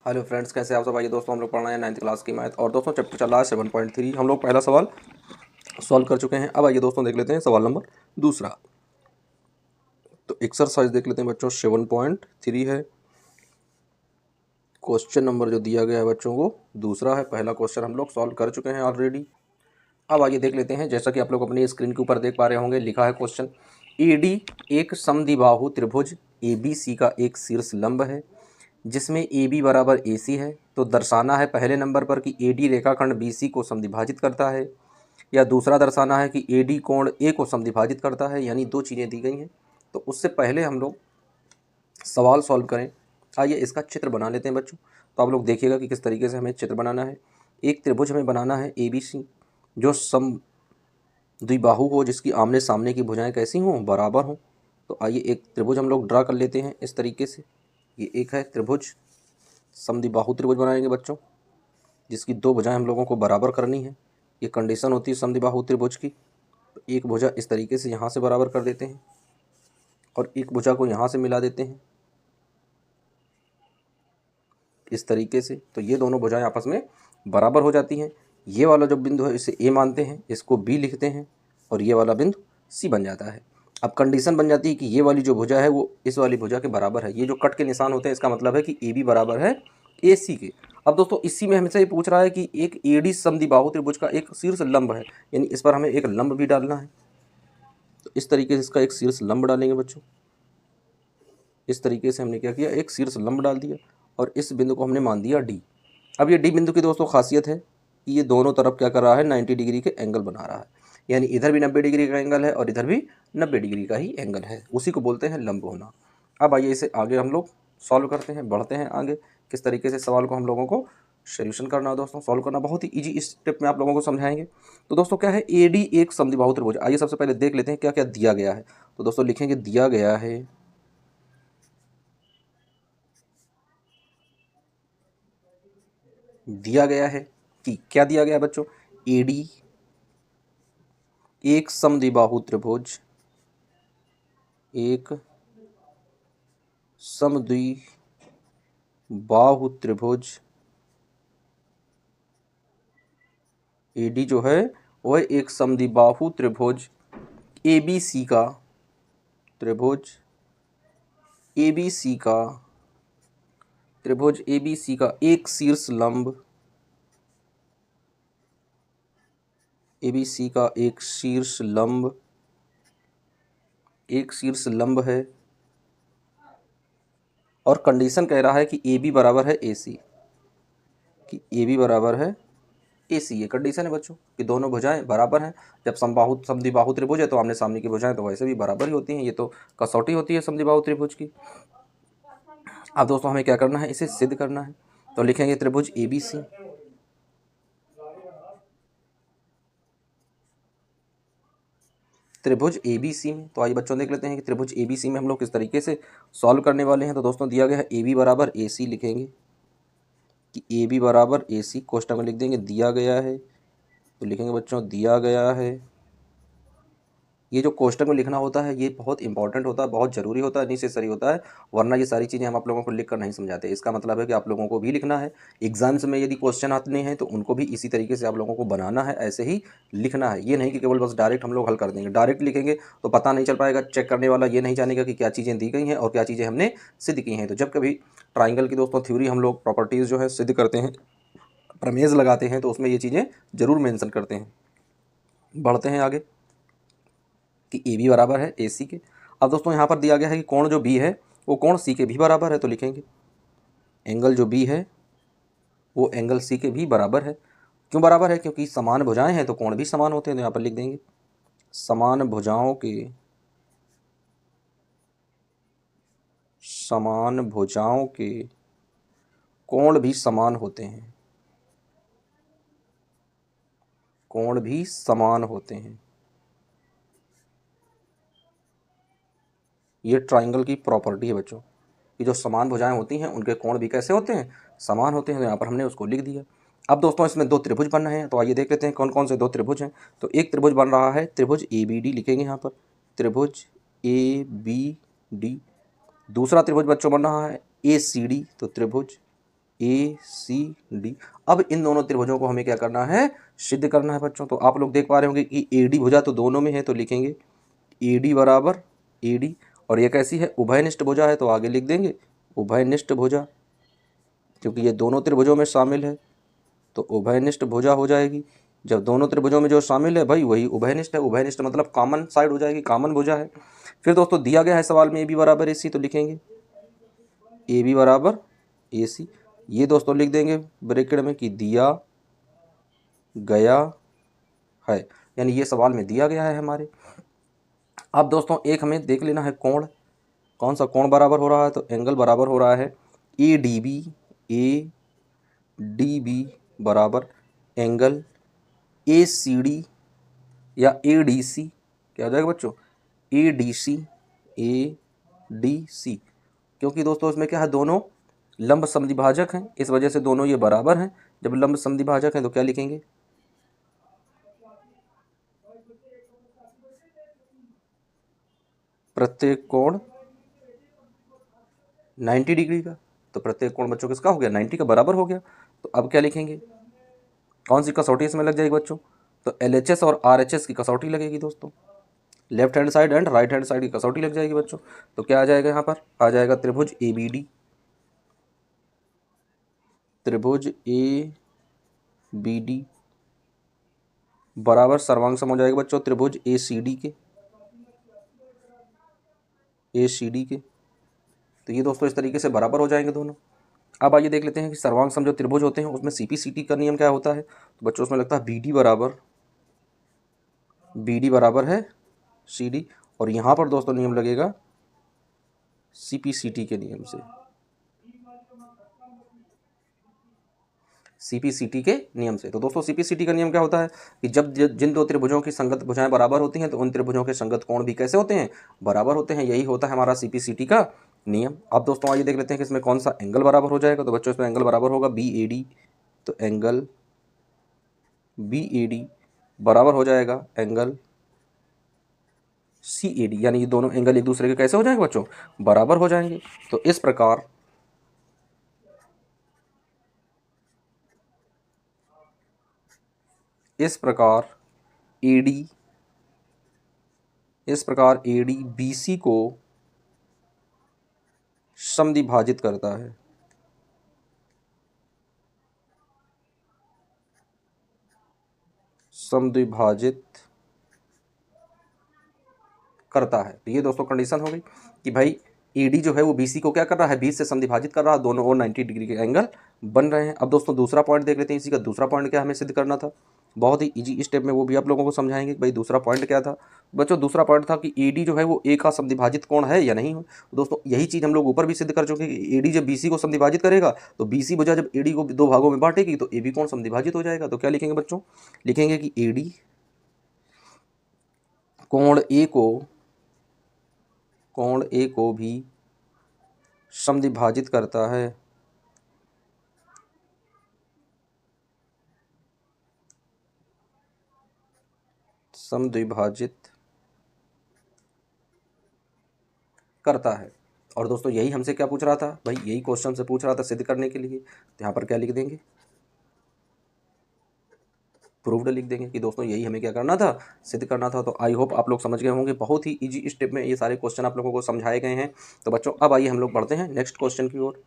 Hello friends, कैसे आप सब? आइए दोस्तों, हम लोग पढ़ रहे हैं 9th क्लास की मैथ। और दोस्तों चैप्टर चल रहा है 7.3। हम लोग पहला सवाल सॉल्व कर चुके हैं। अब आइए दोस्तों देख लेते हैं सवाल नंबर दूसरा। तो एक्सरसाइज देख लेते हैं बच्चों, 7.3 है। क्वेश्चन नंबर जो दिया गया है बच्चों वो दूसरा है। पहला क्वेश्चन हम लोग सॉल्व कर चुके हैं ऑलरेडी। अब आइए देख लेते हैं। जैसा कि आप लोग अपनी स्क्रीन के ऊपर देख पा रहे होंगे, लिखा है क्वेश्चन, ईडी एक समद्विबाहु त्रिभुज एबीसी का एक शीर्ष लंब है जिसमें ए बी बराबर ए सी है। तो दर्शाना है पहले नंबर पर कि ए डी रेखाखंड बी सी को समद्विभाजित करता है, या दूसरा दर्शाना है कि ए डी कोण ए को समद्विभाजित करता है। यानी दो चीज़ें दी गई हैं। तो उससे पहले हम लोग सवाल सॉल्व करें। आइए इसका चित्र बना लेते हैं बच्चों। तो आप लोग देखिएगा कि किस तरीके से हमें चित्र बनाना है। एक त्रिभुज हमें बनाना है ए बी सी, जो समद्विबाहु हो, जिसकी आमने सामने की भुजाएं कैसी हों, बराबर हों। तो आइए एक त्रिभुज हम लोग ड्रा कर लेते हैं इस तरीके से। ये एक है त्रिभुज, समद्विबाहु त्रिभुज बनाएंगे बच्चों, जिसकी दो भुजाएं हम लोगों को बराबर करनी है। ये कंडीशन होती है समद्विबाहु त्रिभुज की। तो एक भुजा इस तरीके से यहाँ से बराबर कर देते हैं और एक भुजा को यहाँ से मिला देते हैं इस तरीके से। तो ये दोनों भुजाएं आपस में बराबर हो जाती हैं। ये वाला जो बिंदु है इसे ए मानते हैं, इसको बी लिखते हैं, और ये वाला बिंदु सी बन जाता है। अब कंडीशन बन जाती है कि ये वाली जो भुजा है वो इस वाली भुजा के बराबर है। ये जो कट के निशान होते हैं इसका मतलब है कि ए बी बराबर है ए सी के। अब दोस्तों इसी में हमें से ये पूछ रहा है कि एक ए डी समद्विबाहु त्रिभुज का एक शीर्ष लंब है, यानी इस पर हमें एक लंब भी डालना है। तो इस तरीके से इसका एक शीर्ष लंब डालेंगे बच्चों। इस तरीके से हमने क्या किया, एक शीर्ष लंब डाल दिया और इस बिंदु को हमने मान दिया डी। अब ये डी बिंदु की दोस्तों खासियत है कि ये दोनों तरफ क्या कर रहा है, 90 डिग्री के एंगल बना रहा है। यानी इधर भी 90 डिग्री का एंगल है और इधर भी 90 डिग्री का ही एंगल है। उसी को बोलते हैं लंब होना। अब आइए इसे आगे हम लोग सॉल्व करते हैं, बढ़ते हैं आगे। किस तरीके से सवाल को हम लोगों को सोल्यूशन करना है दोस्तों, सॉल्व करना बहुत ही ईजी स्टेप में आप लोगों को समझाएंगे। तो दोस्तों क्या है, ए डी एक समद्विबाहु त्रिभुज। आइए सबसे पहले देख लेते हैं क्या क्या दिया गया है। तो दोस्तों लिखेंगे, दिया गया है कि क्या दिया गया है बच्चों, ए डी एक समद्विबाहु त्रिभुज, एक समद्विबाहु त्रिभुज एडी जो है वह एक समद्विबाहु त्रिभुज एबीसी का, त्रिभुज एबीसी का, त्रिभुज एबीसी का एक शीर्ष लंब, एबीसी का एक शीर्ष लंब, एक शीर्ष लंब है। और कंडीशन कह रहा है कि ए बी बराबर है ए सी, कि ए बी बराबर है ए सी। ये कंडीशन है बच्चों कि दोनों भुजाएं बराबर हैं। जब समद्विबाहु त्रिभुज है तो आमने सामने की भुजाएं तो वैसे भी बराबर ही होती हैं। ये तो कसौटी होती है समद्विबाहु त्रिभुज की। अब दोस्तों हमें क्या करना है, इसे सिद्ध करना है। तो लिखेंगे त्रिभुज ए बी सी, त्रिभुज ए बी सी में। तो आइए बच्चों देख लेते हैं कि त्रिभुज ए बी सी में हम लोग किस तरीके से सॉल्व करने वाले हैं। तो दोस्तों दिया गया है ए बी बराबर ए सी, लिखेंगे कि ए बी बराबर ए सी, कोष्टक में लिख देंगे दिया गया है। तो लिखेंगे बच्चों दिया गया है। ये जो कोष्टक में लिखना होता है ये बहुत इंपॉर्टेंट होता है, बहुत ज़रूरी होता है, नेसेसरी होता है। वरना ये सारी चीज़ें हम आप लोगों को लिख कर नहीं समझाते। इसका मतलब है कि आप लोगों को भी लिखना है। एग्जाम्स में यदि क्वेश्चन आते हैं तो उनको भी इसी तरीके से आप लोगों को बनाना है, ऐसे ही लिखना है। ये नहीं कि केवल बस डायरेक्ट हम लोग हल कर देंगे। डायरेक्ट लिखेंगे तो पता नहीं चल पाएगा, चेक करने वाला ये नहीं जानेगा कि क्या चीज़ें दी गई हैं और क्या चीज़ें हमने सिद्ध की हैं। तो जब कभी ट्राइंगल की दोस्तों थ्योरी हम लोग प्रॉपर्टीज़ जो है सिद्ध करते हैं, प्रमेय लगाते हैं, तो उसमें ये चीज़ें ज़रूर मेंशन करते हैं। बढ़ते हैं आगे कि ए बी बराबर है ए सी के। अब दोस्तों यहाँ पर दिया गया है कि कोण जो बी है वो कोण सी के भी बराबर है। तो लिखेंगे एंगल जो बी है वो एंगल सी के भी बराबर है। क्यों बराबर है, क्योंकि समान भुजाएं हैं तो कोण भी समान होते हैं। तो यहाँ पर लिख देंगे समान भुजाओं के कोण भी समान होते हैं, कोण भी समान होते हैं। ये ट्राइंगल की प्रॉपर्टी है बच्चों कि जो समान भुजाएं होती हैं उनके कोण भी कैसे होते हैं, समान होते हैं। तो यहाँ पर हमने उसको लिख दिया। अब दोस्तों इसमें दो त्रिभुज बन रहे हैं, तो आइए देख लेते हैं कौन कौन से दो त्रिभुज हैं। तो एक त्रिभुज बन रहा है त्रिभुज ए बी डी, लिखेंगे यहाँ पर त्रिभुज ए बी डी। दूसरा त्रिभुज बच्चों बन रहा है ए सी डी, तो त्रिभुज ए सी डी। अब इन दोनों त्रिभुजों को हमें क्या करना है, सिद्ध करना है बच्चों। तो आप लोग देख पा रहे होंगे कि ए डी भुजा तो दोनों में है, तो लिखेंगे ए डी बराबर ए डी, और ये कैसी है, उभयनिष्ठ भुजा है, तो आगे लिख देंगे उभयनिष्ठ भुजा, क्योंकि ये दोनों त्रिभुजों में शामिल है तो उभयनिष्ठ भुजा हो जाएगी। जब दोनों त्रिभुजों में जो शामिल है भाई वही उभयनिष्ठ है, उभयनिष्ठ मतलब कॉमन साइड हो जाएगी, कॉमन भुजा है। फिर दोस्तों दिया गया है सवाल में ए बी बराबर ए सी, तो लिखेंगे ए बी बराबर ए सी। ये दोस्तों लिख देंगे ब्रैकेट में कि दिया गया है, यानी ये सवाल में दिया गया है हमारे। अब दोस्तों एक हमें देख लेना है कोण, कौन सा कोण बराबर हो रहा है, तो एंगल बराबर हो रहा है ए डी बी बराबर एंगल ए सी डी या ए डी सी, क्या हो जाएगा बच्चों, ए डी सी, क्योंकि दोस्तों इसमें क्या है, दोनों लंब समद्विभाजक हैं, इस वजह से दोनों ये बराबर हैं। जब लंब समद्विभाजक हैं तो क्या लिखेंगे, प्रत्येक कोण 90 डिग्री का, तो प्रत्येक कोण बच्चों किसका हो गया, 90 का बराबर हो गया। तो अब क्या लिखेंगे, कौन सी कसौटी इसमें लग जाएगी बच्चों, तो LHS और RHS की कसौटी लगेगी दोस्तों, left hand side and right hand side की कसौटी लग जाएगी बच्चों। तो क्या आ जाएगा, यहाँ पर आ जाएगा त्रिभुज ABD, त्रिभुज ABD बराबर सर्वांग सम हो जाएगा बच्चों त्रिभुज ACD के। तो ये दोस्तों इस तरीके से बराबर हो जाएंगे दोनों। अब आइए देख लेते हैं कि सर्वांग सम जो त्रिभुज होते हैं उसमें CPCT का नियम क्या होता है। तो बच्चों उसमें लगता है BD बराबर है CD, और यहाँ पर दोस्तों नियम लगेगा CPCT के नियम से, CPCT के नियम से। तो दोस्तों CPCT का नियम क्या होता है कि जब जिन दो त्रिभुजों की संगत भुजाएं बराबर होती हैं तो उन त्रिभुजों के संगत कोण भी कैसे होते हैं, बराबर होते हैं। यही होता है हमारा CPCT का नियम। अब दोस्तों आइए देख लेते हैं कि इसमें कौन सा एंगल बराबर हो जाएगा। तो बच्चों इसमें एंगल बराबर होगा BAD, तो एंगल BAD बराबर हो जाएगा एंगल CAD, यानी ये दोनों एंगल एक दूसरे के कैसे हो जाएंगे बच्चों, बराबर हो जाएंगे। तो इस प्रकार AD BC को समद्विभाजित करता है, समद्विभाजित करता है। तो ये दोस्तों कंडीशन हो गई कि भाई AD जो है वो BC को क्या कर रहा है, 20 से समद्विभाजित कर रहा है, दोनों ओर 90 डिग्री के एंगल बन रहे हैं। अब दोस्तों दूसरा पॉइंट देख लेते हैं, इसी का दूसरा पॉइंट क्या हमें सिद्ध करना था, बहुत ही इजी स्टेप में वो भी आप लोगों को समझाएंगे कि भाई दूसरा पॉइंट क्या था। बच्चों दूसरा पॉइंट था कि AD जो है वो A का समद्विभाजित कोण है या नहीं हो। दोस्तों यही चीज़ हम लोग ऊपर भी सिद्ध कर चुके हैं कि AD जब BC को समद्विभाजित करेगा तो BC भुजा जब AD को दो भागों में बांटेगी तो AB कोण समद्विभाजित हो जाएगा। तो क्या लिखेंगे बच्चों, लिखेंगे कि AD कोण A को भी समद्विभाजित करता है, समद्विभाजित करता है। और दोस्तों यही हमसे क्या पूछ रहा था भाई, यही क्वेश्चन से पूछ रहा था सिद्ध करने के लिए। तो यहाँ पर क्या लिख देंगे, प्रूव्ड लिख देंगे कि दोस्तों यही हमें क्या करना था, सिद्ध करना था। तो आई होप आप लोग समझ गए होंगे, बहुत ही इजी स्टेप में ये सारे क्वेश्चन आप लोगों को समझाए गए हैं। तो बच्चों अब आइए हम लोग बढ़ते हैं नेक्स्ट क्वेश्चन की ओर।